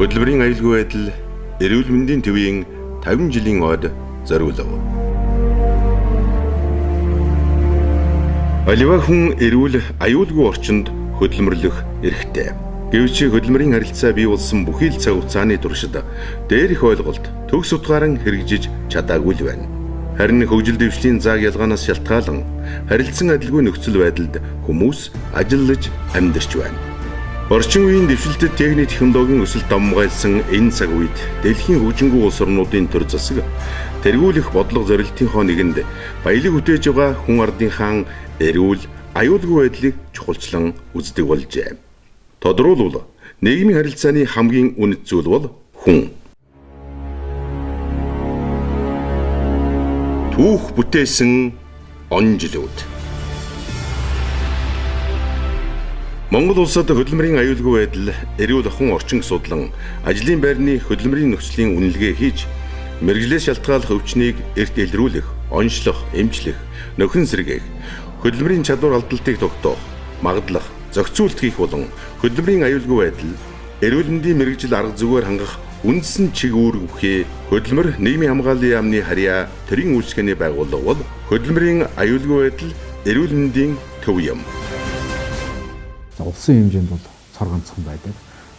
Хөдөлмөрийн аюулгүй байдал эрүүл мэндийн төвийн 50 жилийн ойд зориулав. Аливаа хүн эрүүл аюулгүй орчинд хөдөлмөрлөх эрхтэй. Гэвч хөдөлмөрийн харилцаа бий болсон бүхий л цаг хугацааны туршид дээрх ойлголт төгс утгаараа хэрэгжиж чадаагүй л байна. Харин хөгжил дэвшлийн зааг ялгаанаас шалтгаалan харилцан адилгүй нөхцөл байдалд хүмүүс ажиллаж амьдарч байна. Орчин үеийн дэвшилтэд техник технологийн өсөлт давмгайлсан энэ цаг үед дэлхийн хөгжингүй улс орнуудын төр засаг тэргүүлэх бодлого зорилтынхоо нэгэнд баялаг үтээж байгаа хүн ардынхаа эрүүл аюулгүй байдлыг чухалчлан үздэг болжээ. Тодорхойлбол нийгмийн харилцааны хамгийн үнэт зүйл бол хүн. Түүх бүтээсэн жилүүд. Монгол улсад хөдөлмөрийн аюулгүй байдал, эрүүл ахуйн орчин судлан, ажлын байрны хөдөлмөрийн нөхцөлийн үнэлгээ хийж, мэргэжлээс шалтгааллах өвчнийг эрт илрүүлэх, онцлох, эмчлэх, нөхөн сэргээх, хөдөлмөрийн чадвар алдалтыг тогтоох, магадлах, зохицуулт хийх болон хөдөлмөрийн аюулгүй байдал, эрүүл мэндийн мэргэжил арга зүгээр хангах үндсэн чиг үүрэг хөдөлмөр нийгмийн хамгааллын яамны харъяа төрийн үйлчлэгээний байгууллага бол хөдөлмөрийн аюулгүй байдал, эрүүл мэндийн төвийн. Улсын хэмжээнд бол цор ганцхан байдаг.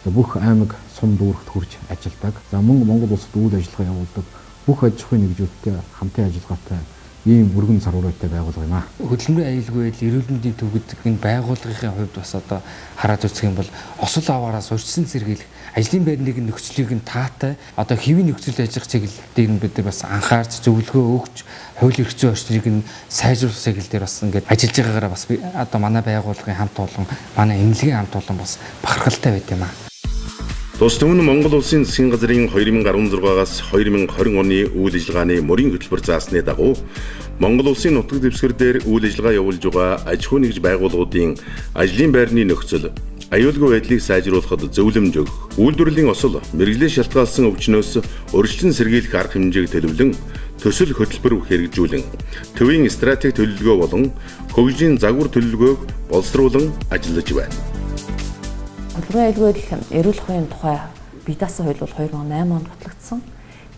Бүх аймаг сум дүүрэгт хурж ажилладаг. Монгол улсад үйл ажиллагаа явуулдаг бүх аж ахуйн нэгжүүдтэй хамтын ажиллагаатай ийм өргөн зарвартай байгуулга юм аа. Хөдөлмөрийн аюулгүй байдал, эрүүл мэндийн төв гэдэг энэ байгууллагын хувьд бас одоо хараад үзэх юм бол осол аваараас урьдчилан сэргийлэх, ажлын байрны нөхцөлийг нь таатай, одоо хэвийн нөхцөл ажиллах чиглэлээр нь бид бас анхаарч зөвлөгөө өгч, хуулийн эрх зүйн орчныг нь сайжруулах чиглэлээр бас ингээд ажиллаж байгаагаараа бас одоо манай байгууллагын хамт олон, манай эмнэлгийн хамт олон бас бахархалтай байт юм аа. Тус өмнө Монгол улсын засгийн газрын 2016-аас 2020 оны үйл ажиллагааны мөрийн хөтөлбөр заасны дагуу Монгол улсын нутаг дэвсгэр дээр үйл ажиллагаа явуулж байгаа аж ахуй нэгж байгууллагуудын ажлын байрны нөхцөл, аюулгүй байдлыг сайжруулахад зөвлөмж өгөх, үйлдвэрлэлийн осол, мэргэжлээс шалтгаалсан өвчнөөс урьдчилан сэргийлэх арга хэмжээг төлөвлөн төсөл хөтөлбөр хэрэгжүүлэн, төвийн стратеги төлөвлөгөө болон хөгжлийн загвар төлөвлөгөөг боловсруулан ажиллаж байна. Хөдөлмөрийн аюулгүй байдал эрүүл ахуйн тухай бвтеesen хууль бол 2008 онд батлагдсан.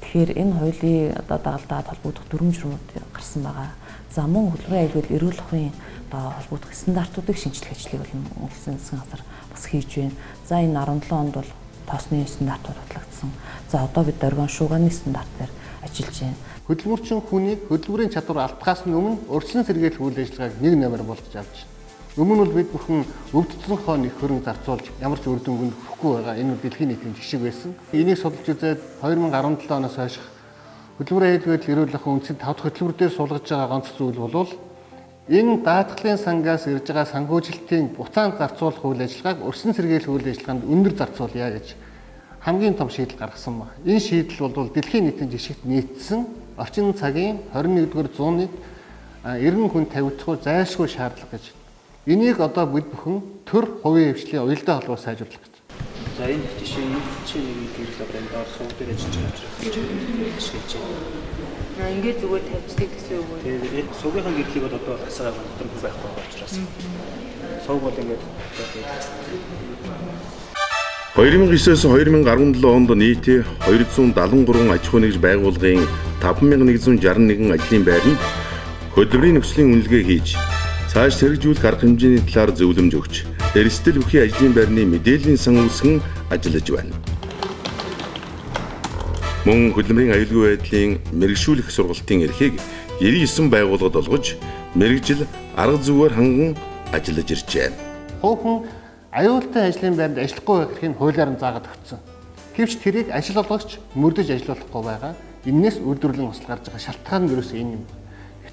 Тэгэхээр энэ хуулийн одоо дагалдаад холбогдох дүрм журмууд гарсан байгаа. За мөн хөдөлмөрийн аюулгүй байдал эрүүл ахуйн одоо холбогдох стандартуудыг шинжлэх ажлыг бол Монгол Улсын засгийн газар бас хийж байна. За энэ 17 онд бол тоосны стандартууд батлагдсан. За одоо бид оргон шууганы стандарт дээр ажиллаж байна. Хөдөлмөрчин хүнийг хөдөлмөрийн чадвар алдахаас өмнө урьдчилан сэргийлэх үйл ажиллагааг нэг нэмээр болгож авч байна. Өмнө нь бид бүхэн өвдсөн хоон их хөрөнгө зарцуулж ямар ч үр дүнд хүрэхгүй байгаа. Энэ дэлхийн нийтийн жишг байсан. Энийг судалж үзээд 2017 оноос хойш хөдөлмөрийн аюулгүй байдал эрүүл ахуйн үндсийн 5 дахь хөтөлбөр дээр суулгаж байгаа ганц зүйл бол энэ даатгалын сангаас ирж байгаа санхүүжилтийн буцаанд зарцуулах үйл ажиллагааг урьдчилан сэргийлэх үйл ажиллагаанд өндөр зарцуулъя гэж хамгийн том шийдэл гаргасан байна. Энэ шийдэл бол дэлхийн нийтийн жишгт нийцсэн орчин цагийн 21-р зууны эргэн хүн тавигдахгүй зайлшгүй шаардлага гэж. Энийг одоо бид бүхэн төр хувийн хвшлийн уялдаа холбоос сайжруулах гэж. За энэ жишээ нэг гэрэл одоо энэ доор сувг дээр ажиллаж байгаа жишээж байна. Ингээд зүгээр тавьчихдаг гэсэн үг үү? Тэгээд сувгийнхаа гэрлийг бол одоо асаа дотор байхгүй учраас. Сувг бол ингээд 2009-с 2017 онд нийт 273 аж ахуй нэгж байгууллагын 5161 ажлын байранд хөдөлмөрийн нөхцөлийн үнэлгээ хийж цааш хэрэгжүүлэх арга хэмжээний талаар зөвлөмж өгч, эрсдэл бүхий ажлын байрны мэдээллийн сан үүсгэн ажиллаж байна. Мөн хөдөлмөрийн аюулгүй байдлын мэргэжшүүлэх сургалтын эрхийг 99 байгууллагад олгож, мэргэжил арга зүгээр ханган ажиллаж иржээ. Хувь аюултай ажлын байранд ажиллахгүй байх эрхийг хуулиар нь заагаад өгсөн. Гэвч тэрийг ажил олгогч мөрдөж ажиллуулахгүй байгаа. Иннээс үйлдвэрлэлийн осол гарч байгаа шалтгаан нь ерөөсөө энэ юм.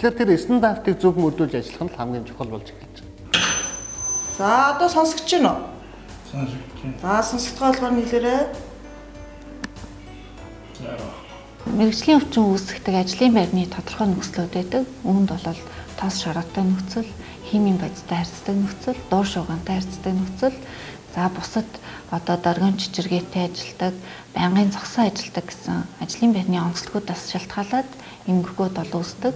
Тэгэхээр тэр стандартыг зөв мөрдүүлж ажиллах нь хамгийн чухал болж эхэлж байна. За одоо сонсогч байна уу? Сонсогч байна. Сонсогдгоо холбоор нийлээрээ. Мэргэжлийн өвчин үүсгдэг ажлын байрны тодорхой нөхцлүүд байдаг. Үүнд бол тоос шаргатай нөхцөл, химийн бодистой харьцдаг нөхцөл, дуур шуугиантай харьцдаг нөхцөл, за бусад одоо дөргөн чичиргээтэй ажилдаг, байнгын зогсоо ажилдаг гэсэн ажлын байрны онцлогуудаас шалтгаалаад эмгэгүүд бол үүсдэг.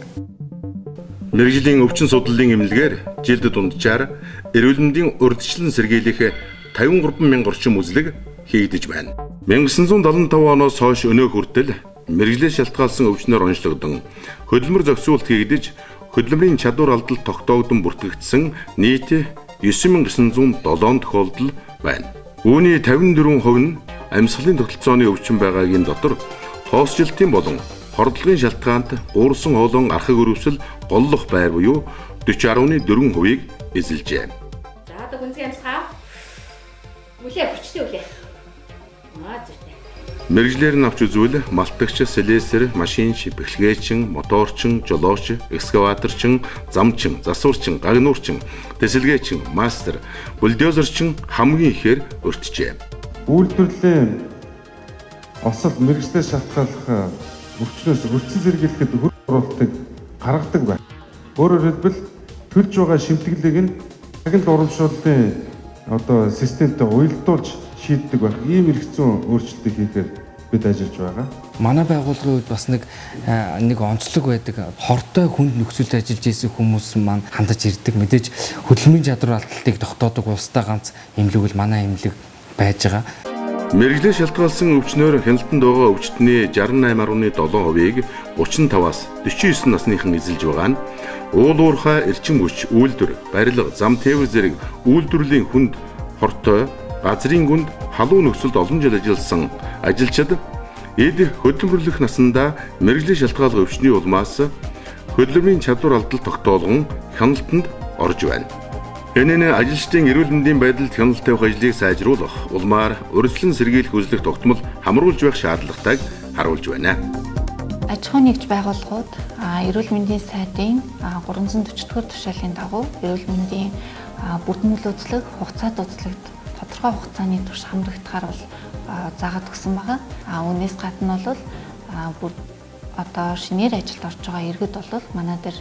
Мэргэжлийн өвчин судлалын эмнэлгээр жилд дунджаар эрүүл мэндийн урьдчилан сэргийлэх 53,000 орчим үзлэг хийгдэж байна. 1975 оноос хойш өнөө хүртэл мэрэгжлээ шалтгаалсан өвчнөр онцлогдсон хөдөлмөр зохицуулалт хийгдэж хөдөлмөрийн чадвар алдалт тогтоогдсон бүртгэгдсэн нийт 9907 тохиолдол байна. Үүний 54% нь амьсгалын тогтолцооны өвчин байгаагийн дотор хоосжилтын болон хордлогын шалтгаанд гуурсан хоолон архаг өрөвсөл голлох байр буюу 40.4%-ийг эзэлжээ. За одоо гүнзгий амьсгаа. Үлээ хүчтэй үлээ. Зүйтэй. Мэргэжлэр нь авч үзвэл малтагч, слесэр, машинч, бэхлэгээчин, моторчин, жолооч, экскаваторчин, замчин, засварчин, гагнуурчин, тэсэлгээчин, мастер, бульдозерчин хамгийн ихээр өртжээ. Үйлдвэрлэлийн осол мэргэжлээс шалтгааллах өвчнөөс өртсөн сэргийлэхэд хөр оруулалтыг гаргадаг байна. Өөрөөр хэлбэл төрж байгаа шимтгэлийг нь цагийн урамшууллын системтэй уялдуулж шийддэг байх. Ийм хэрэгцээ өөрчлөлтийг хийхээр бид ажиллаж байгаа. Манай байгууллагын үед бас нэг онцлог байдаг. Хортой хүнд нөхцөлд ажиллаж исэн хүмүүс маань хандаж ирдэг. Мэдээж хөдөлмөрийн чадвар алдалтыг тогтоодог улстай ганц эмнэлэг бол манай эмнэлэг байж байгаа. Мэргэжлээ шалтгаалсан өвчнөөр хяналтанд байгаа өвчтний 68.7%-ийг 35-аас 49 насныхан эзэлж байгаа нь уул уурхай, эрчим хүч, үйлдвэр, барилга, зам тээвэр зэрэг үйлдвэрлэлийн хүнд хортой газрын гүнд халуун нөхцөлд олон жил ажилласан ажилчид эд хөдөлмөрлөх насандаа мэргэжлийн шалтгаалгын өвчний улмаас хөдөлмөрийн чадвар алдалт тогтоолгон хяналтанд орж байна. Энэ нь ажилчдын эрүүл мэндийн байдалд хяналт тавих ажлыг сайжруулах, улмаар урьдчилан сэргийлэх үзлэх тогтмол хамруулж байх шаардлагатайг харуулж байна. Аж ахуйн нэгж байгууллагууд эрүүл мэндийн сайдын 340-р тушаалын дагуу эрүүл мэндийн бүтэн нөлөөцлөг, хугацаат үзлэгт тодорхой хугацааны турш хамрагдахаар бол заагаад өгсөн байгаа. Үүнээс гадна бол одоо шинээр ажилд орж байгаа иргэд бол манай дээр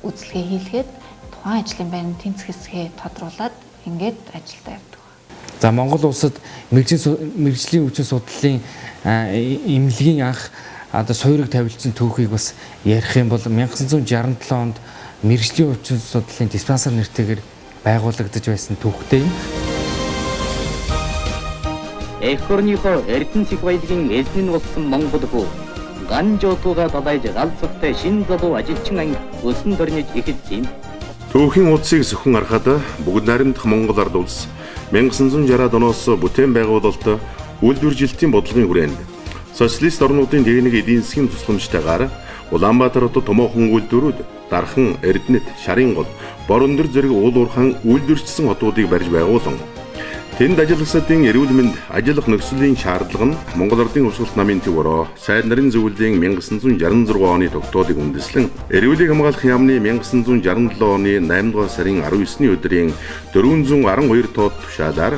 үзлэгээ хийлгээд тухайн ажлын байрны тэнцэх хэсгээ тодруулаад ингээд ажилдаа явдаг. За Монгол улсад мэргэжлийн өвчин судлалын эмнэлгийн анх суурийг тавилсан түүхийг бас ярих юм бол 1967 онд мэргэжлийн өвчин судлалын диспансер нэртэйгээр байгуулагдаж байсан түүхтэй юм. Эх орныхоо эрдэнэ их баялагын эзэн нь болсон Монгол хүү ган жотууга далайж галзахтай шин залуу ажилчин анги өсөн дөрнөж эхэлсэн. Түүхийн утсыг зөвхөн харахад бүгд найрамдах Монгол ард улс 1960-ад оноос бүтээн байгуулалт үйлдвэржилтийн бодлогын хүрээнд социалист орнуудын техник эдийн засгийн тусламжтайгаар Улаанбаатар хотод томоохон үйлдвэрүүд Дархан, Эрдэнэт, Шарын гол, Борон-дөр зэрэг уул уурхайн үйлдвэрчсэн хотуудыг барьж байгуулан тэнд ажиллагчдын эрүүл мэнд ажиллах нөхцөлийн шаардлага нь Монгол Ардын Хувьсгалт намын төвөөрөө сайд нарын зөвлөлийн 1966 оны тогтоодыг үндэслэн эрүүлийг хамгаалах яамны 1967 оны 8 дугаар сарын 19-ний өдрийн 412 тоод тушаалаар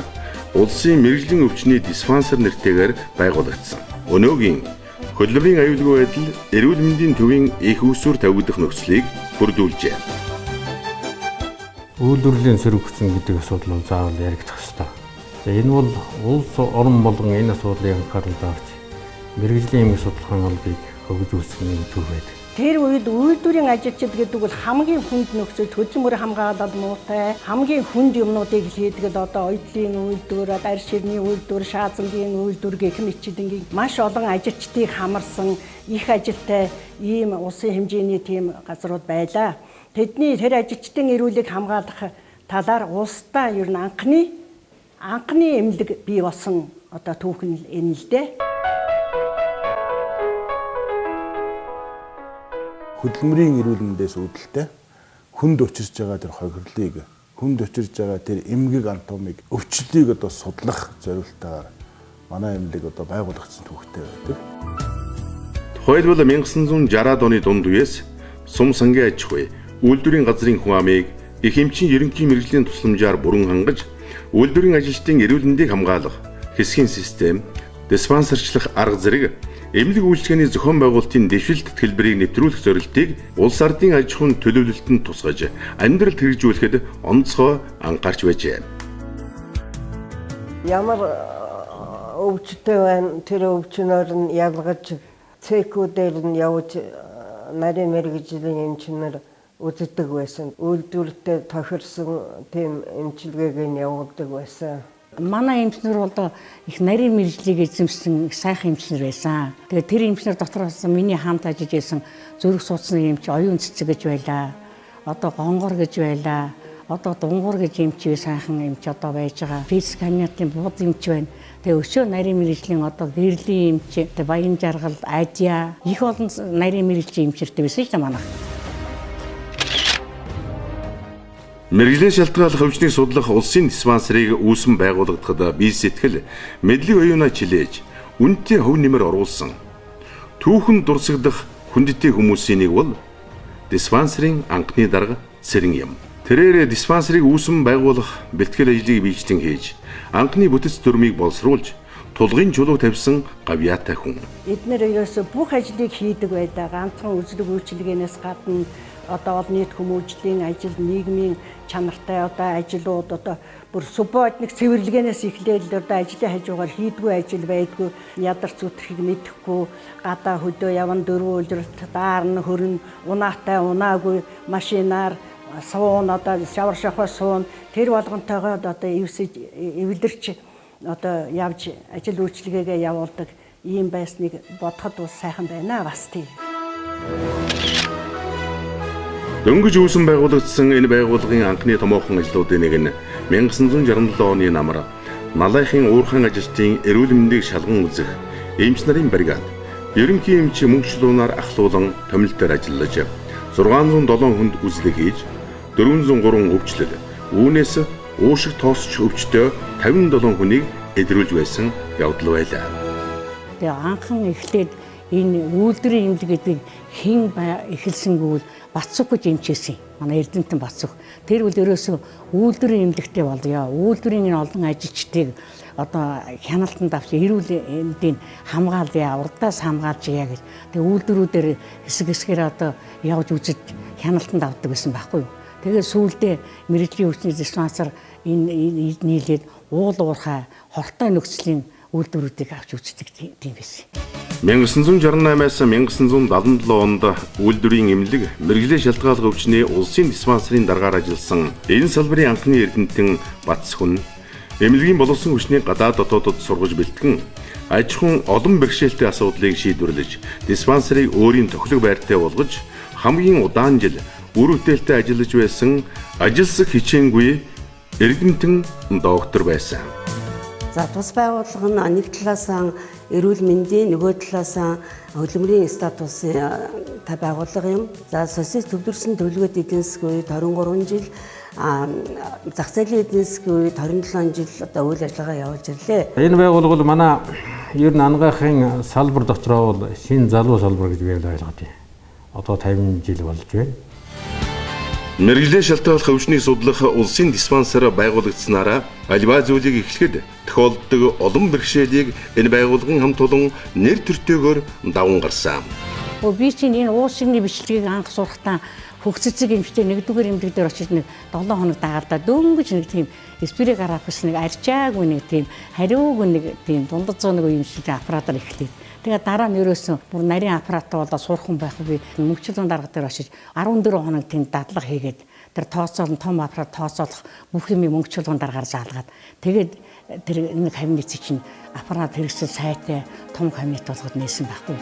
улсын мэргэжлийн өвчний диспансер нэртэйгээр байгуулагдсан. Өнөөгийн хөдөлмөрийн аюулгүй байдал эрүүл мэндийн төвийн их усүр тавигдах нөхцөлийг бүрдүүлжээ. Үйлдвэрлэлийн сөрөг хүчин гэдэг асуудал нь заавал яригдах ёстой. Энэ бол улс орн болгон энэ асуудлыг анхаарал тавьж мэргэжлийн эмнэлэг судалгааны холбоог хөгжиж үүсгэх нэг төр байдаг. Тэр үед үйлдвэрийн ажилчид гэдэг бол хамгийн хүнд нөхцөлд хөдөлмөр хамгаалал муутай, хамгийн хүнд юмнуудыг хийдэг л одоо ойдлын үйлдвэр, арь ширний үйлдвэр, шаазангийн үйлдвэр гэх мэтчид ингээд маш олон ажилчдыг хамарсан их ажилтай ийм улсын хэмжээний тийм газрууд байлаа. Тэдний тэр ажилчдын эрүүлийг хамгаалах талаар улсдаа ер нь анхны эмнэлэг бий болсон одоо түүх нь энэ л дээ. Хөдөлмөрийн эрүүл мэндээс үүдэлтэй хүнд учирч байгаа тэр хохирлыг, хүнд учирч байгаа тэр эмгэг анатомыг, өвчлөлийг одоо судлах зорилготойгоор манай эмнэлэг одоо байгуулагдсан түүхтэй байдаг. Тухайлбал 1960-ад оны дунд үеэс сум сангийн аж ахуй, үйлдвэрийн газрын хүн амыг их эмчийн ерөнхий мэргэжлийн тусламжаар бүрэн хангаж үйлдвэрийн ажилчдын эрүүл мэндийг хамгаалах хэсгийн систем, диспансерчлах арга зэрэг эмнэлэг үйлчилгээний зохион байгуулалтын дэвшилт төлбөрийг нэвтрүүлэх зорилтыг улс ардын аж ахуйн төлөвлөлтөнд тусгаж амьдралд хэрэгжүүлэхэд онцгой анхаарч байжээ. Ямар өвчтэй байна тэр өвчнөр нь ялгаж цекүүдээр нь явж нарийн мэргэжлийн эмчнэр үздэг байсан. Үйлдвэртээ тохирсон тийм эмчилгээг нь явуулдаг байсан. Манай эмчнэр бол их нарийн мэржлийг эзэмсэн сайхан эмчнэр байсан. Тэгээд тэр эмчнэр дотроос миний хамт ажиллаж байсан зүрх судасны эмч оюун цэцэг гэж байлаа. Одоо гонгор гэж байлаа. Одоо дунгуур гэж эмч сайхан эмч одоо байж байгаа. Физик хамгаалтын бууд эмч байна. Тэгээ өшөө нарийн мэржлийн одоо гэрлийн эмч, баян жаргал, адиа их олон нарийн мэржлийн эмчэртэй байсан шүү дээ манайх. Мэргэжлийн шалтгааллах өвчнийг судлах улсын диспансерыг үүсгэн байгуулагдахад бие сэтгэл мэдлэг оюунаа чилээж үнэтэй хөв нэмэр оруулсан. Түүхэнд дурсагдах хүндтэй хүмүүсийн нэг бол диспансерын анхны дарга Цэрэн юм. Тэрээр диспансерыг үүсгэн байгуулах бэлтгэл ажлыг биечлэн хийж анхны бүтэц дүрмийг боловсруулж тулгын чулуу тавьсан гавьяатай хүн. Эднэр ерөөсө бүх ажлыг хийдэг байдаг. Ганцхан үзлэг үйлчилгээнээс гадна одоо олон нийт хүмүүжлийн ажил, нийгмийн чанартай одоо ажлууд одоо бүр субординат цэвэрлэгээс эхлээл одоо ажлын хажуугаар хийдгүй ажил байдгүй, ядарч зүтгэхийг мэдэхгүй, гадаа хөдөө яван дөрвөн үлрэлт даарн хөрн унаатай унаагүй машинаар суун одоо шавар шахаа суун тэр болгонтойгоо одоо эвлэрч одоо явж ажил үйлчилгээгээ явуулдаг ийм байсныг бодоход бас сайхан байна бас тийм. Дөнгөж үүсгэн байгуулагдсан энэ байгууллагын анхны томоохон ажлуудын нэг нь 1967 оны намар Малайхын уурхайн ажилтны эрүүл мэндийг шалган үзэх эмч нарын бригад ерөнхий эмч мөнгө чулуунаар ахлуулан томилтоор ажиллаж 607 хүнд үзлэг хийж 403 өвчлөл үүнээс уушиг тоосч өвчтөй 57 хүнийг эдрүүлж байсан явдал байлаа. Тэгээ анхан эхлээд энэ үйлдвэрийн эмнэлэг гэдэг хэн эхэлсэнгүүл Бацух гэж эмчээсэн. Манай Эрдэнэтэн Бацух. Тэр үл ерөөсөө үйлдвэрийн эмнэлэгтэй болъё. Үйлдвэрийн олон ажилчдыг одоо хяналтанд авч эрүүл мэндийн хамгаалъя, урдаас хамгаалж яа гэж. Тэгээ үйлдвэрүүдээр хэсэг хэсгээр одоо явж үзэж хяналтанд авдаг байсан байхгүй юу. Тэгээ сүүлдээ мэрэгжлийн өвчний диспансер энэ нийлээд уул уурхай хортой нөхцөлийн үйлдвэрүүдийг авч үздэг тийм байсан. 1968-аас 1977 онд үйлдвэрийн эмнэлэг мэргэжлийн шалтгааллах өвчний улсын диспансерын даргаар ажилласан энэ салбарын анхны эрдэмтэн Бац хүн эмнэлгийн боловсон хүчний гадаад дотоодод сургаж бэлтгэн аж ахуйн олон бэрхшээлтэй асуудлыг шийдвэрлэж диспансерыг өөрийн тохилог байртай болгож хамгийн удаан жил үр бүтээлтэй ажиллаж байсан ажилсаг хичээнгүй эрдэмтэн доктор байсан. За тус байгууллага нь нэг талаасаа эрүүл мэндийн нөгөө талаасаа хөдөлмөрийн статусын байгууллага юм. За сосис төвлөрсөн төлөвлөгөөт эдийн засгийн үед 23 жил, зах зээлийн эдийн засгийн үед 27 жил одоо үйл ажиллагаа явуулж ирлээ. Энэ байгууллага бол манай ер нь анагаахын салбар дотроо бол шинэ залуу салбар гэж би ойлгож байна. Одоо 50 жил болж байна. Мэргэжлийн шалтгааллах өвчнийг судлах улсын диспансер байгуулагдсанаараа альва зүйлийг эхлэхэд тохиолддог олон бэрхшээлийг энэ байгууллагын хамт олон нэр төртэйгээр даван гарсан. Би чинь энэ уушигны бичлэгийг анх сурахдаа хөгцөцөг эмчтэй нэгдүгээр эмнэлэг дээр очиж нэг 7 хоног дагаалдаа дөнгөж нэг тийм спирэ гаргахс нэг арчаагүй нэг тийм хариугүй нэг тийм дундад зүүн нэг эмчтэй аппаратаар эхлэв. Тэгээ дараа нь ерөөсөн бүр нарийн аппаратаа болоо сурах хүн байхгүй би мөнгөчлөн дарга дээр очиж 14 хоног тэнд дадлага хийгээд тэр тооцоолн том аппарат тооцоолох бүх юм мөнгөчлөн даргаар заалгаад тэгээд тэр нэг кабинетийг чинь аппарат хэрэгсэл сайтай том кабинет болгоод нээсэн байхгүй.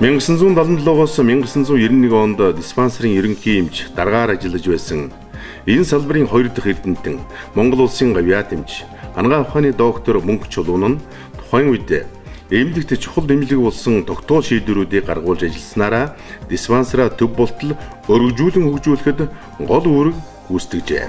1977-оос 1991 онд диспансерын ерөнхий эмч даргаар ажиллаж байсан энэ салбарын 2 дахь эрдэмтэн Монгол улсын гавьяат эмч анагаах ухааны доктор Мөнх Чулуун нь тухайн үед эмнэлэгт чухал нэмэлэг болсон тогтоол шийдвэрүүдийг гаргуулж ажилласнараа диспансераа төв болтол өргөжүүлэн хөгжүүлэхэд гол үүрэг гүйцэтгэжээ.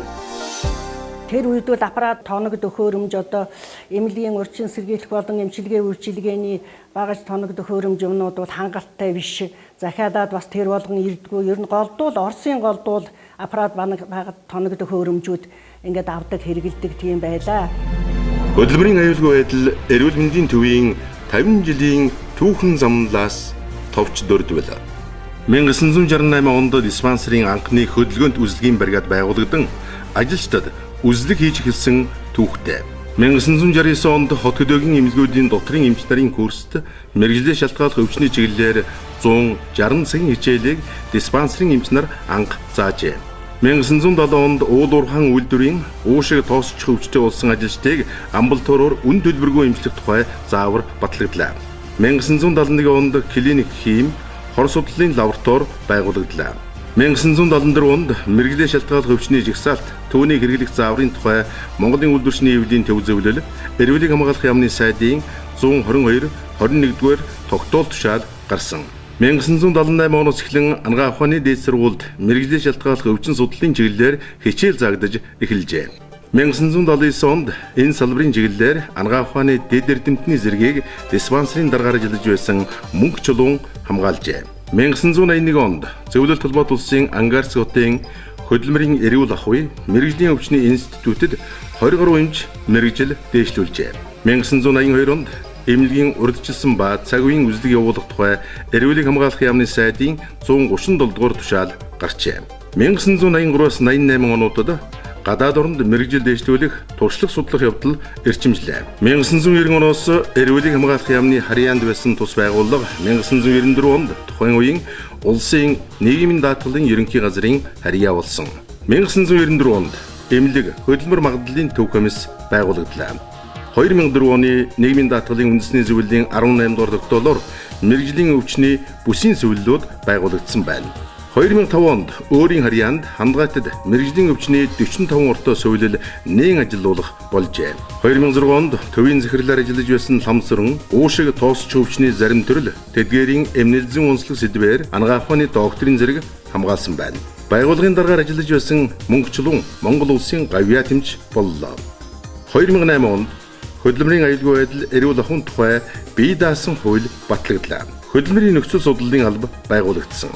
Тэр үед бол аппарат тоног төхөөрөмж одоо эмнэлгийн урьдчилан сэргийлэх болон эмчилгээ үйлчилгээний багаж тоног төхөөрөмж юмнууд бол хангалттай биш. Захиадаад бас тэр болгон ирдгүү. Ер нь голдуул Оросын голдуул аппарат багаж тоног төхөөрөмжүүд ингээд авдаг хэрэгэлдэг тийм байлаа. Хөдөлмөрийн аюулгүй байдал эрүүл мэндийн төвийн 50 жилийн түүхэн замналаас товч дөрдвөл 1968 онд диспансерын анхны хөдөлгөөнт үзлэгийн бригад байгуулагдсан ажилчдад үзлэг хийж эхэлсэн түүхтэй. 1969 онд хот хөдөөгийн эмнэлгүүдийн дотрын эмч нарын курст мэргэжлийн шалтгааллах өвчний чиглэлээр 160 цагийн хичээлийг диспансерын эмч нар анх заажээ. 1970 онд уулуурхан үйлдвэрийн уушиг тоосч хөвчтэй болсон ажилчдыг амбулаториор үн төлбөргүй эмчлэх тухай заавар батлагдлаа. 1971 онд клиник хийм, хор судлалын лаборатори байгуулагдлаа. 1974 онд мэрэгжлийн шалтгааллах өвчний жагсаалт түүнийг хэрэглэх зааврын тухай Монголын үйлдвэрчний эвдийн төв зөвлөл, эрүүлийг хамгаалах яамны сайдын 122/21-р тогтоол тушаал гарсан. 1978 оноос эхлэн ангаа ухааны дээд сургуульд мэрэгжлийн шалтгааллах өвчин судлалын чиглэлээр хичээл заагдаж эхэлжээ. 1979 онд энэ салбарын чиглэлээр ангаа ухааны дэд эрдэмтний зэргийг диспансерын даргаар ажиллаж байсан мөнх чулуун хамгаалжээ. 1981 онд Зөвлөлт холбоот улсын Ангарц хотын Хөдөлмөрийн эрүүл ахуй мэрэгжлийн өвчний институтэд 20 гаруй эмч мэрэгжил дээшлүүлжээ. 1982 онд эмнэлгийн урьдчилсан ба цаг үеийн үзлэг явуулах тухай эрүүлийг хамгаалах яамны сайдын 137 дугаар тушаал гарчээ. 1983-аас 88 онуудад гадаад оронд мэрэгжил дээшлүүлэх туршлага судлах явдал эрчимжлээ. 1990 оноос эрүүлийг хамгаалах яамны харъяанд байсан тус байгууллага 1994 онд тухайн үеийн улсын нийгмийн даатгалын ерөнхий газрын харъяа болсон. 1994 онд эмнэлэг хөдөлмөр магадлалын төв комисс байгуулагдлаа. 2004 оны нийгмийн даатгалын үндэсний зөвлөлийн 18 дугаар тогтоолоор мэрэгжлийн өвчний бүсийн зөвлөлүүд байгуулагдсан байна. 2005 онд өөрийн харъяанд хамгаалтад мэрэгжлийн өвчний 45 ортой сувилэл нээн ажиллуулах болжээ. 2006 онд төвийн захирлаар ажиллаж байсан ламсран уушиг тоосч өвчний зарим төрөл тэдгээрийн эмнэлзэн онцлог сэдвээр ангаа ухааны докторийн зэрэг хамгаалсан байна. Байгууллагын даргаар ажиллаж байсан мөнх чулуун Монгол улсын гавьяа тэмч боллоо. 2008 онд Хөдөлмөрийн аюулгүй байдал эрүүл ахуйн тухай bvteesen хууль батлагдлаа. Хөдөлмөрийн нөхцөл судлалын алба байгуулагдсан.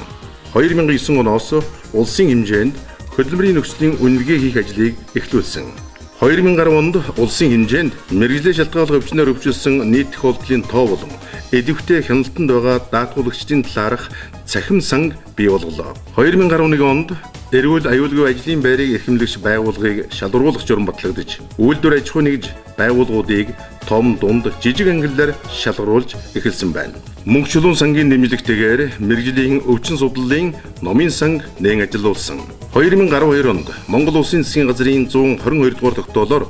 2009 оноос улсын хэмжээнд хөдөлмөрийн нөхцөлийн үнэлгээ хийх ажлыг эхлүүлсэн. 2010 онд улсын хэмжээнд мэрэгжлийн шалтгааллах өвчнөөр өвчлсөн нийт тохиолдлын тоо болон идэвхтэй хяналтанд байгаа даатгуулагчдын талаарх цахим санг бий болголоо. 2011 онд эрүүл аюулгүй ажлын байрыг эрхэмлэгч байгууллагыг шалгаруулах журам батлагдаж, үйлдвэр аж ахуй нэгж байгууллагуудыг том, дунд, жижиг ангиллаар шалгаруулж эхэлсэн байна. Мөнх чулуун сангийн нэмжлэгтэйгээр мэрэгжлийн өвчин судлалын номын санг нээн ажиллуулсан. 2012 онд Монгол Улсын засгийн газрын 122 дугаар тогтоолоор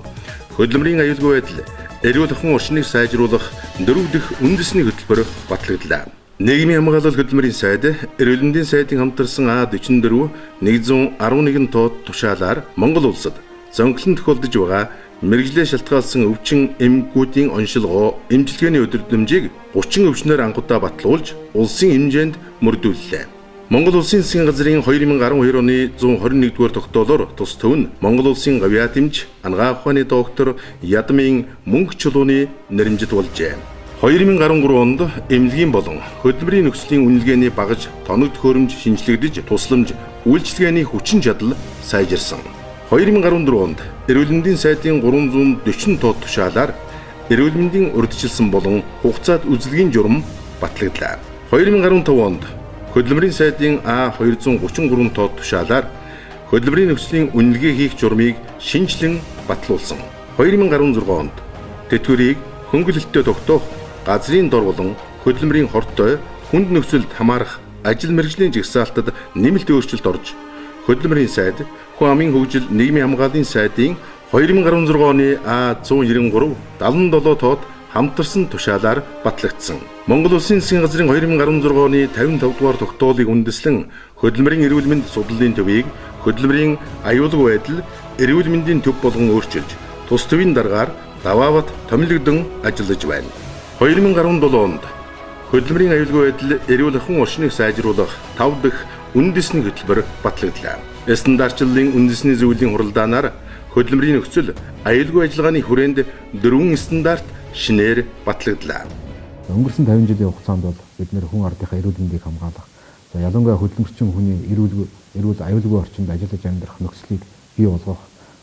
хөдөлмөрийн аюулгүй байдал эрүүл ахуйн орчныг сайжруулах 4 дахь үндэсний хөтөлбөр батлагдлаа. Нийгмийн хамгаалал хөдөлмөрийн сайд, эрүүл мэндийн сайдын хамтарсан А44-111 тоо тушаалаар Монгол улсад зөнхлөн тохиолдож байгаа мэрэгжлээ шалтгаалсан өвчин эмгэгүүдийн оншилгоо, эмчилгээний өдөрдмжийг 30 өвчнөөр анхудаа батлуулж, улсын хэмжээнд мөрдүүллээ. Монгол Улсын засгийн газрын 2012 оны 121-р тогтоолоор тус төв нь Монгол Улсын гавьяа тэмч ангаа ухааны доктор Ядмын мөнх чулууны нэрэмжит болжээ. 2013 онд эмнэлгийн болон хөдөлмөрийн нөхцөлийн үнэлгээний багаж тоног төхөөрөмж шинжлэгдэж, тусламж, үйлчилгээний хүчин чадал сайжирсан. 2014 онд эрүүл мэндийн сайдын 340 тоо тушаалаар эрүүл мэндийн урьдчилсан болон хугацаат үзлэгийн журам батлагдлаа. 2015 онд Хөдөлмөрийн сайдын А233 тоо тушаалаар хөдөлмөрийн нөхцөлийн үнэлгээ хийх журмыг шинжлэн батлуулсан. 2016 онд тэтгэврийг хөнгөлөлтөд тогтоох газрын дор болон хөдөлмөрийн хортой хүнд нөхцөлд хамаарах ажил мэргэжлийн жагсаалтад нэмэлт өөрчлөлт орж Хөдөлмөрийн сайд, Хүн амын хөгжил нийгмийн хамгааллын сайдын 2016 оны А193 77 тоод хамтарсан тушаалаар батлагдсан. Монгол Улсын засгийн газрын 2016 оны 55 дугаар тогтоолыг үндэслэн хөдөлмөрийн эрүүл мэнд судлалын төвийг хөдөлмөрийн аюулгүй байдал эрүүл мэндийн төв болгон өөрчилж, тус төвийн даргаар даваават томилогдсон ажиллаж байна. 2017 онд хөдөлмөрийн аюулгүй байдал эрүүл ахуйн орчныг сайжруулах 5 дахь үндэсний хөтөлбөр батлагдлаа. Стандартчлалын үндэсний зөвлөлийн хуралдаанаар хөдөлмөрийн нөхцөл аюулгүй ажиллагааны хүрээнд 4 стандарт шинээр батлагдлаа. Өнгөрсөн 50 жилийн хугацаанд бол бид нэр хүн ардынхаа эрүүл мэндийг хамгаалах, ялангуяа хөдөлмөрчин хүний эрүүл аюулгүй орчинд ажиллаж амьдрах нөхцөлийг бий болгох,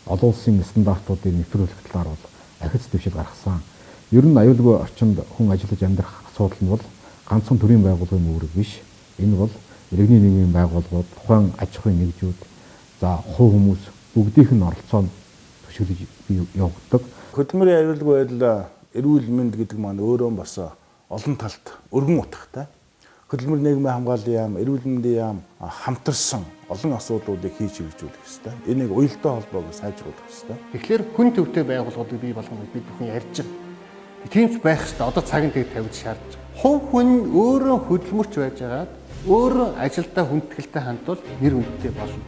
олон улсын стандартуудыг нэвтрүүлэх талаар бол ахиц дэвшил гаргасан. Ер нь аюулгүй орчинд хүн ажиллаж амьдрах асуудал нь бол ганцхан төрийн байгууллагын үүрэг биш. Энэ бол иргэний нийгмийн байгууллагууд, тухайн аж ахуйн нэгжүүд, хувь хүмүүс бүгдийнх нь оролцоонд төшөөлөж явагддаг. Хөдөлмөрийн аюулгүй байдал эрүүл мэнд гэдэг маань өөрөө бас олон талт өргөн утгатай. хөдөлмөр нийгмийн хамгааллын яам, эрүүл мэндийн яам хамтарсан олон асуудлуудыг хийж хэрэгжүүлэх ёстой. Энийг уялдаа холбоог сайжруулах ёстой. Тэгэхээр хүн төвтэй байгууллагуудыг бий болгоно бид бүхэн ярьж байгаа. Тийм ч байх ёстой. Одоо цагийн тэг тавьж шаардж байгаа. Хувь хүн өөрөө хөдөлмөрч байжгаад өөрөө ажилдаа хүндэтгэлтэй хандвал нэр хүндтэй болно.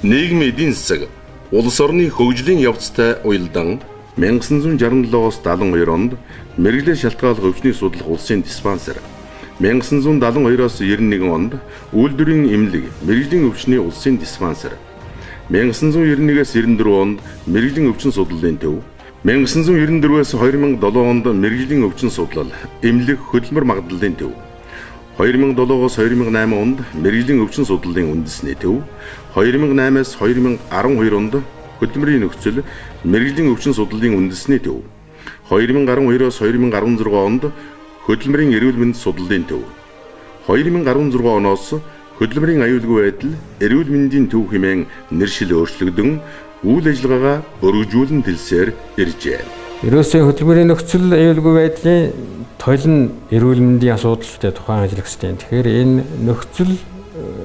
Нийгмийн эдийн засаг улс орны хөгжлийн явцтай уялдан 1967-оос 72 онд мэрэгжлийн шалтгааллах өвчнийг судлах улсын диспансер, 1972-оос 91 онд үйлдвэрийн эмнэлэг мэрэгжлийн өвчний улсын диспансер, 1991-ээс 94 онд мэрэгжлийн өвчин судлалын төв, 1994-ээс 2007 онд мэрэгжлийн өвчин судлал, эмнэлэг хөдөлмөр магадлалын төв, 2007-оос 2008 онд мэрэгжлийн өвчин судлалын үндэсний төв, 2008-аас 2012 онд Хөдөлмөрийн нөхцөл мэрэгжлийн өвчин судлалын үндэсний төв, 2012-оос 2016 онд Хөдөлмөрийн эрүүл мэнд судлалын төв, 2016 оноос Хөдөлмөрийн аюулгүй байдал, эрүүл мэндийн төв хэмээн нэршил өөрчлөгдөн үйл ажиллагаагаа өргөжүүлэн дэлсээр иржээ. Ерөөсөө хөдөлмөрийн нөхцөл аюулгүй байдлын толин эрүүл мэндийн асуудалтай тухайн ажиллагчдын. Тэгэхээр энэ нөхцөл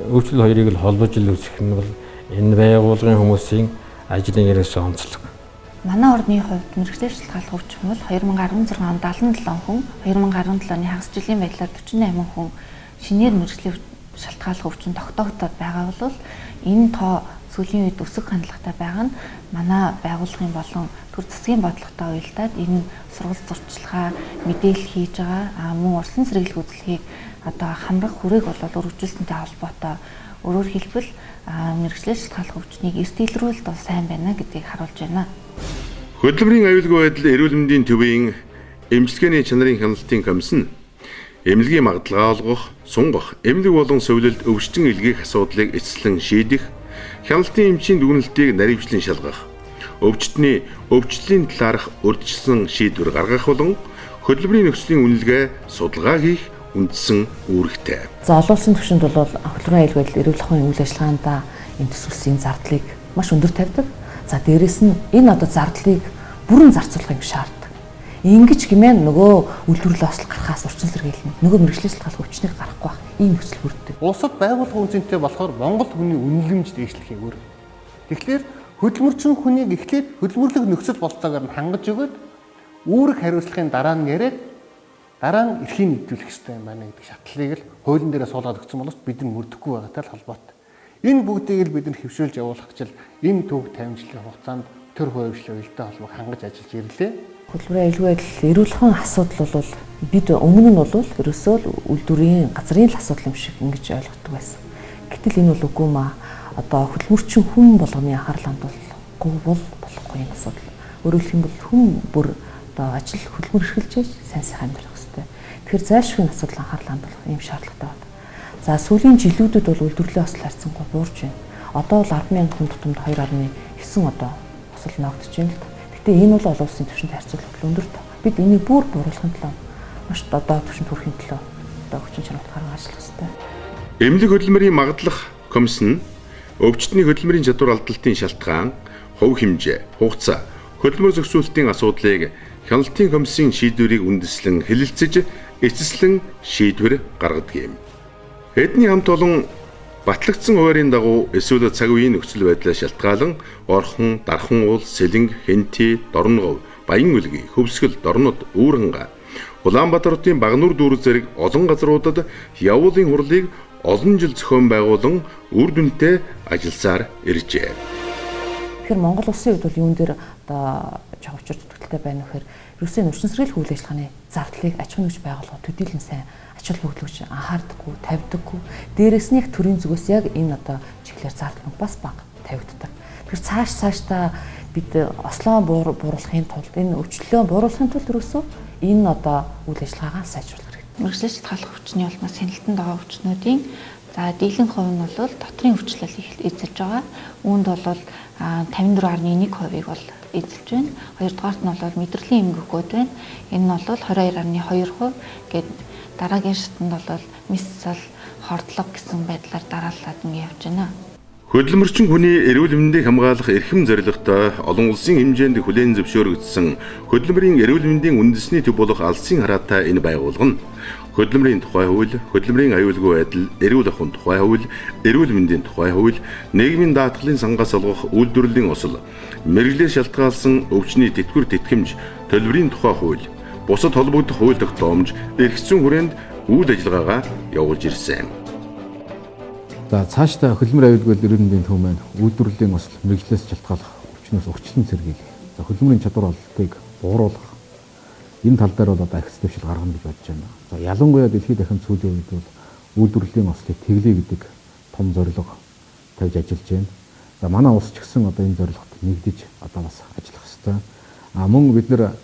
өвчл хоёрыг л холбож үзэх нь бол энэ байгууллагын хүмүүсийн ажлын ерөөсөө онцлог. Манай орны хувьд мэрэгчлэр шалтгааллах өвчин бол 2016 онд 77 хүн, 2017 оны хагас жилийн байдлаар 48 хүн шинээр мэрэгчлэр шалтгааллах өвчин тогтоогдоод байгаа бол энэ тоо сүүлийн үед өсөх хандлагатай байгаа нь манай байгууллагын болон төр засгийн бодлоготой уялдаад энэ сургалт зурчилгаа мэдээлэл хийж байгаа мөн урсан сэргийлэх үзлэгийг одоо хамрах хүрээг бол өргөжүүлсэнтэй холбоотой. Өөрөөр хэлбэл мэрэгчлэр шалтгааллах өвчнийг эрт илрүүлэлт бол сайн байна гэдгийг харуулж байна. Хөдөлмөрийн аюулгүй байдал эрүүл мэндийн төвийн эмчилгээний чанарын хяналтын комисс нь эмнэлгийн магадлалаа олгох, сунгах, эмнэлэг болон сувилалд өвчин илгээх асуудлыг эцэслэн шийдэх, хяналтын эмчийн дүгнэлтийг наривчлан шалгах, өвчтлийн талаарх урьдчилсан шийдвэр гаргах болон хөдөлмөрийн нөхцөлийн үнэлгээ судалгаа хийх үндсэн үүрэгтэй. За олон улсын түвшинд бол хөдөлмөрийн аюулгүй байдал эрүүл ахуйн үйл ажиллагаанд энэ төсвөлсийн зардлыг маш өндөр тавьдаг. За дээрэс нь энэ одоо зардлыг бүрэн зарцуулахыг шаарддаг. Ингэж гэмээр нөгөө үйлдвэрлэл осол гарахаас урьдчилан сэргийлнэ. Нөгөө мэрэгчлэр шалтгааллах өвчнийг гарахгүй байх. Ийм нөхцөл бүрддэг. Улсад байгууллага үнцэнтэй болохоор Монгол хүний үнэлэмж дээшлэхийг өөр. Тэгэхээр хөдөлмөрчин хүнийг эхлээд хөдөлмөрлөх нөхцөл болцоогоор нь хангаж өгөөд үүрэг хариуцлагын дараа нь яриад дараа нь эрхийг нэвтрүүлэх хэрэгтэй юм байна гэдэг шатлалыг л хуулийн дээрээ суулгаад өгсөн боловч бид нь мөрдөхгүй байгаатай л холбоотой. Энэ бүгдийг л бид нар хэвшүүлж явуулахчил энэ төв 50 жилийн хугацаанд төр хувьчлал уялдаа холбоог хангаж ажиллаж ирлээ. Хөдөлмөрийн аюулгүй байдал эрүүл ахуйн асуудал бол бид өмнө нь бол ерөөсөө л үйлдвэрийн газрын л асуудал юм шиг ингэж ойлгодог байсан. Гэтэл энэ бол үгүй маа. Одоо хөдөлмөрчин хүн болгоны анхаарал хандуулахгүй бол болохгүй юм асуудал. Өөрөөр хэлбэл хүн бүр одоо ажил хөдөлмөр эрхэлж сайн сайхан амьдрах хэрэгтэй. Тэгэхээр зайлшгүй асуудал анхаарал хандуулах юм шаардлагатай байна. За сүүлийн жилүүдэд бол үйлдвэрлэлийн осол харьцангуй буурж байна. Одоо бол 10,000 хүн тутамд 2.9 одоо осол ногдож байна л да. Гэтэ энэ бол олон улсын түвшинд харьцуулбал өндөр тоо. Бид энийг бүр бууруулахын тулд маш одоо түвшинд хүрэхин төлөө одоо хүчин чармайлт гаргаж ажиллах хэрэгтэй. Эмнэлэг хөдөлмөрийн магадлах комисс нь өвчтний хөдөлмөрийн чадвар алдалтын шалтгаан, хувь хэмжээ, хугацаа, хөдөлмөр зохицуулалтын асуудлыг хяналтын комиссийн шийдвэрийг үндэслэн хэлэлцэж эцэслэн шийдвэр гаргадаг юм. Эдний хамт олон батлагдсан хуваарийн дагуу эсвэл цаг үеийн нөхцөл байдлаас шалтгаалan орхон, дархан уул, сэлэнг, хэнти, дорногов, баян үлгий, хөвсгөл, дорнод, үүрэнга, Улаанбаатар хотын Багнуур дүүрэг зэрэг олон газруудад явуулын хурлыг олон жил зохион байгуулан үр дүнтэй ажилласаар иржээ. Тэгэхээр Монгол улсын хувьд бол юун дээр одоо жавчир зүтгэлтэй байна гэхээр ерөөсөө нөрчин сэргийлэх үйл ажиллагааны зардлыг аж ахуйн нэгж байгууллагууд төдийлөн сайн ач холбогдолч анхаардаггүй, тавьдаггүй. Дээрээс нь их төрийн зүгээс яг энэ одоо чиглэлээр зардал бас бага тавигддаг. Тэгэхээр цаашдаа бид ослоо бууруулахын тулд энэ өвчлөлөө бууруулахын тулд ерөөсөө энэ одоо үйл ажиллагаагаа сайжруулах хэрэгтэй. Мэргэжлийн шалтгааллах өвчний улмаас хяналтанд байгаа өвчнүүдийн за дийлэн хувь нь бол дотрийн өвчлөл эзэлж байгаа. Үүнд бол 54.1%-ийг бол эзэлж байна. Хоёрдугаарт нь бол мэдрэлийн эмгэгүүд байна. Энэ нь бол 22.2% гээд дараагийн шатнд бол мисцал, хордлого гэсэн байдлаар дараалаад ингэ явж байна. Хөдөлмөрчин хүний эрүүл мэндийг хамгаалах эрхэм зорилготой олон улсын хэмжээнд хүлээн зөвшөөрөгдсөн хөдөлмөрийн эрүүл мэндийн үндэсний төв болох алсын хараатай энэ байгууллага нь Хөдөлмөрийн тухай хууль, хөдөлмөрийн аюулгүй байдал, эрүүл ахуйн тухай хууль, эрүүл мэндийн тухай хууль, нийгмийн даатгалын сангаас олгох үйлдвэрлэлийн осол, мэргэжлээр шалтгаалсан өвчний тэтгэвэр тэтгэмж, төлбөрийн тухай хууль, бусад холбогдох хууль тогтоомж, эрх зүйн хүрээнд үйл ажиллагаагаа явуулж ирсэн. За цаашдаа хөдөлмөр аюулгүй эрүүл мэндийн төв маань үйлдвэрлэлийн осол, мэргэжлээс шалтгаалах өвчнөөс өгчлөн сэргийлэх. За хөдөлмөрийн чадвар ололтыг бууруулах. Энэ тал дээр бол одоо ахиц дэвшил гаргана гэж бодож байна. За ялангуяа дэлхийд дахин сүүлийн үед бол үйлдвэрлэлийн ослыг тэглэе гэдэг том зорилго тавьж ажиллаж байна. За манай улс ч гэсэн одоо энэ зорилгот нэгдэж одоо бас ажиллах хэрэгтэй. Мөн бид нэр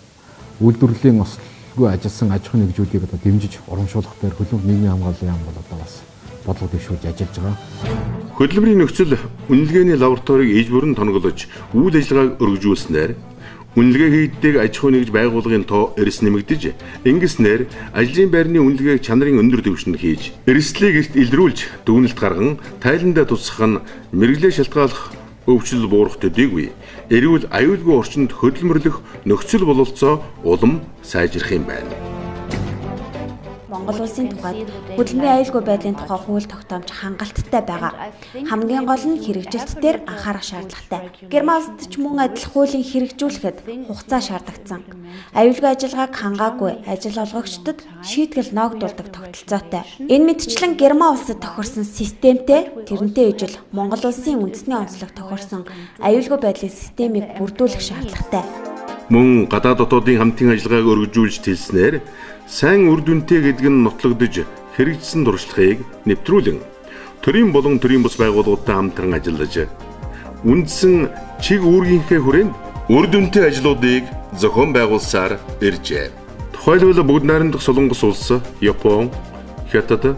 үйлдвэрлэлийн ослгүй ажилласан аж ахуйн нэгжүүдийг одоо дэмжиж урамшуулах дээр хөдөлмөр нийгмийн хамгааллын яам бол одоо бас бодлого дэвшүүлж ажиллаж байгаа. Хөдөлмөрийн нөхцөл үнэлгээний лабораторийг иж бүрэн тонголож үйл ажиллагааг өргөжүүлснээр үнэлгээ хийгддэг аж ахуй нэгж байгууллагын тоо эрс нэмэгдэж, ингэснээр ажлын байрны үнэлгээг чанарын өндөр түвшинд хийж, эрсдлийг эрт илрүүлж, дүгнэлт гарган, тайландаа тусгах нь мэргэжлээ шалтгаалах өвчлөл буурах төдийгүй эрүүл аюулгүй орчинд хөдөлмөрлөх нөхцөл бололцоо улам сайжрах юм байна. Монгол улсын тухайд хөдөлмөрийн аюулгүй байдлын тухай хууль тогтоомж хангалттай байгаа. Хамгийн гол нь хэрэгжилт дээр анхаарах шаардлагатай. Герман улсад ч мөн адил хуулийн хэрэгжүүлэхэд хугацаа шаардагдсан. Аюулгүй ажиллагааг хангаагүй ажил олгогчдод шийтгэл ногдуулдаг тогтолцоотой. Энэ мэтчлэн Герман улсад тохирсон системтэй тэрнтэй ижил Монгол улсын үндэсний онцлог тохирсон аюулгүй байдлын системийг бүрдүүлэх шаардлагатай. Мөн гадаад дотоодын хамтын ажиллагааг өргөжүүлж тэлснээр сайн үр дүнтэй гэдэг нь нотлогдож хэрэгжсэн туршлагыг нэвтрүүлэн төрийн болон төрийн бус байгууллагуудтай хамтран ажиллаж үндсэн чиг үүргийнхээ хүрээнд үр дүнтэй ажлуудыг зохион байгуулсаар иржээ. Тухайлбал бүгд найрамдах Солонгос улс, Япон, Хятад,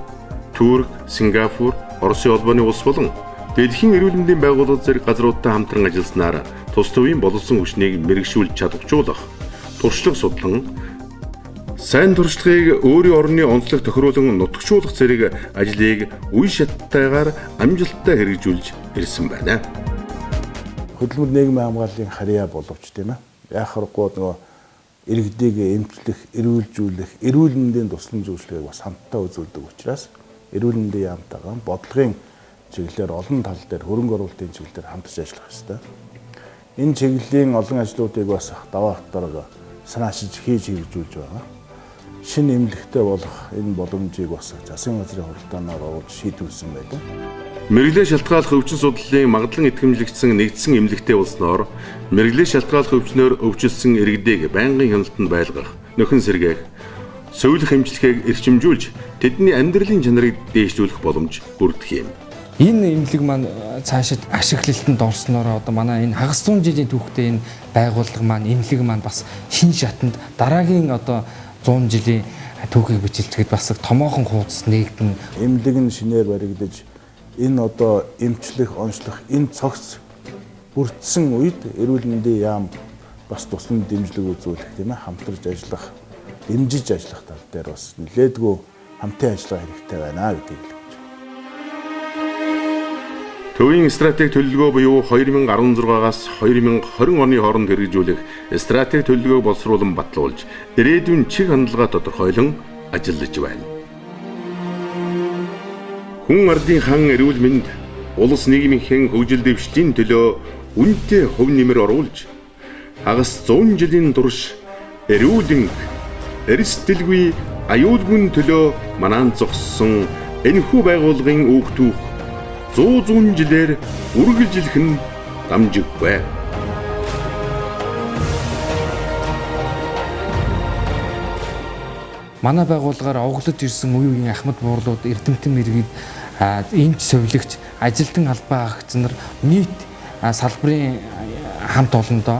Түүх, Сингапур, Оросын холбооны улс болон дэлхийн эрүүл мэндийн байгууллага зэрэг газруудтай хамтран ажилласнаар тус төвийн боловсон хүчнийг мэрэгшүүлж чадваржуулах, туршлага судлан сайн туршлагыг өөрийн орны онцлог тохируулан нутагшуулах зэрэг ажлыг үе шаттайгаар амжилттай хэрэгжүүлж ирсэн байна. Хөдөлмөр нийгмийн хамгааллын харъяа боловч тийм ээ. Яг харахгүй нөгөө иргэдийг эмчлэх, эрүүлжүүлэх, эрүүл мэндийн туслан зөвшөөрлийг бас хамтдаа үзүүлдэг учраас эрүүл мэндийн яамтайгаа бодлогын чиглэлээр олон тал дээр хөрөнгө оруулалтын чиглэлээр хамтарч ажиллах ёстой. Энэ чиглэлийн олон ажлуудыг бас даваа хатаар санаашиж хийж хэрэгжүүлж байгаа. Шинэ эмнэлэгтэй болох энэ боломжийг бас засгийн газрын хуралдаанаар оруулж шийдвэрлсэн байдаг. Мэргэжлээ шалтгааллах өвчин судлалын магадлан итгэмжлэгдсэн нэгдсэн эмнэлэгтэй болсноор мэргэжлээ шалтгааллах өвчнөөр өвчлсөн иргэдийг байнгын хяналтанд байлгах, нөхөн сэргээх, сөүлэх эмчилгээг эрчимжүүлж тэдний амьдралын чанарыг дээшлүүлэх боломж бүрдэх юм. Энэ эмнэлэг маань цаашид ашиглалтанд орсноор одоо манай энэ хагас 100 жилийн түүхтэй энэ байгууллага маань эмнэлэг маань бас шин шатанд дараагийн одоо 100 жилийн түүхийг бичлэхэд бас томоохон хуудас нээгдэн эмнэлэг нь шинээр баригдаж энэ одоо эмчлэх, онцлох энэ цогц бүрдсэн үед эрүүл мэндийн яам бас туслан дэмжлэг үзүүлэх тийм ээ хамтарч ажиллах, дэмжиж ажиллах тал дээр бас нэлээдгүй хамтын ажиллагаа хэрэгтэй байна гэдгийг хэлж байна. Төвийн стратеги төлөвлөгөө буюу 2016-аас 2020 оны хооронд хэрэгжүүлэх стратеги төлөвлөгөөг боловсруулан батлуулж, ирээдүйн чиг хандлага тодорхойлон ажиллаж байна. Хүн ардын хан эрүүл мэнд, улс нийгмийн хөгжил дэвшлийн төлөө үнэтэй хөв нэмэр оруулж, хагас 100 жилийн турш эрүүлэн, эрсдэлгүй аюулгүй төлөө манаан зогссон энэхүү байгууллагын үг түүх 100 жилээр үргэлжлэх нь дамжиггүй. Манай байгууллагаар овоглож ирсэн үе үеийн ахмад буурлууд, эрдэмтэн мэргэд, эмч совилогч, ажилтан албаа агч нар нийт салбарын хамт олондоо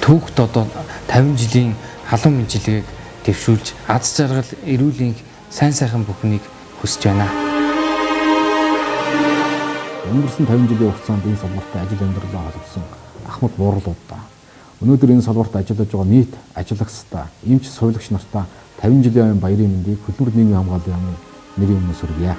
түүхт одоо 50 жилийн халуун мэндчилгээг дэвшүүлж, аз жаргал, эрүүлийн сайн сайхан бүхнийг хүсэж байна. Өнгөрсөн 50 жилийн хугацаанд энэ салбарт ажил амьдралаа холбосон ахмад буурлуудаа өнөөдөр энэ салбарт ажиллаж байгаа нийт ажиллагчдаа, эмч совилогч нартаа 50 жилийн баярын мэндийг хөдөлмөр нийгмийн хамгааллын яамны нэрийн өмнөөс хүргье.